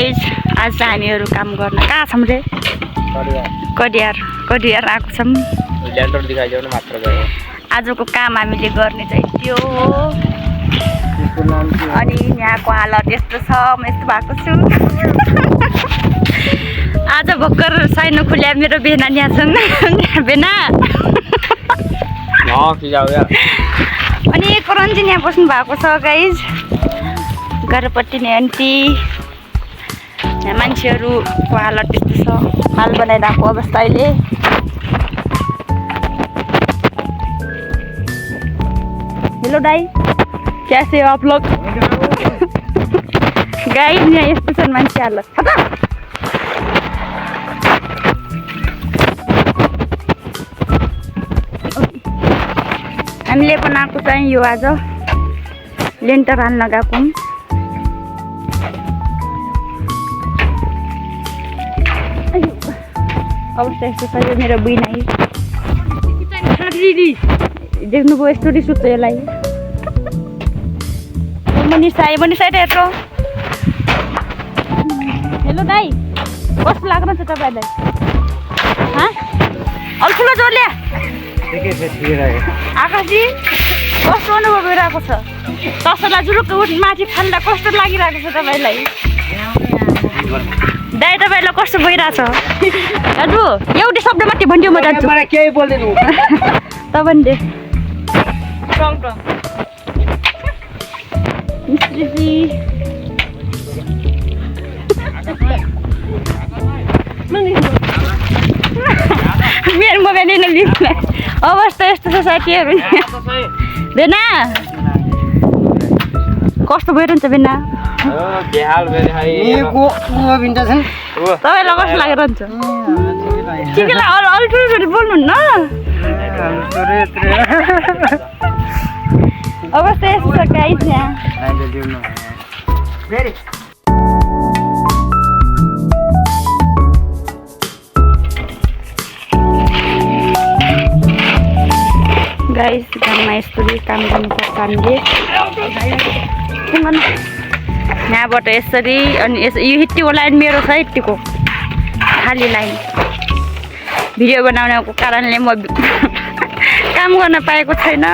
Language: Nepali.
गाइज आज हामीहरू काम गर्न कहाँ छौँ रे कडियार आएको छौँ आजको काम हामीले गर्ने चाहिँ त्यो हो अनि यहाँको हालत यस्तो छ म यस्तो भएको छु आज भर्खर साइनो खुल्या मेरो बेना यहाँ छन् बेना अनि करन्जिन यहाँ बस्नु भएको छ गाइज घरपट्टि नै आन्टी यहाँ मान्छेहरूको हालत यस्तो छ माल बनाइरहेको अवस्था अहिले हेलो दाई कैसे हो आप लोग गाइज यहाँ यस्तो छन् मान्छे हालत हामीले बनाएको चाहिँ यो आज लेन्टर हाल्न गएको अवस्था यस्तो छ यो मेरो बुइनाइ देख्नुभयो यस्तो रिस उठ्छ यसलाई मनिषा हेर्नु हेलो दाई कस्तो लाग्नु छ तपाईँलाई ठुलो जोडले आकाशी कस्तो अनुभव भइरहेको छ तसलाई जुरुक्क माथि फाल्दा कस्तो लागिरहेको छ तपाईँलाई दाइ तपाईँलाई कस्तो भइरहेछ दाजु एउटै शब्द मात्रै भनिदियो म जान्छु केही बोल्दैन तपाईँले मेरो मोबाइल लिनु अवस्था यस्तो छ साथीहरू बेना कस्तो भइरहन्छ बेना तपाईँलाई कस्तो लागिरहन्छ ठिकै अरू ठुलो बोल्नुहुन्न अवस्था यस्तो छ गाइस यहाँ गाइस घरमा यसरी काम गर्नुपर्छ हामीले यहाँबाट यसरी अनि यो हिट्टीको लाइन मेरो छ हिट्टीको खाली लाइन भिडियो बनाउनको कारणले म काम गर्न पाएको छैन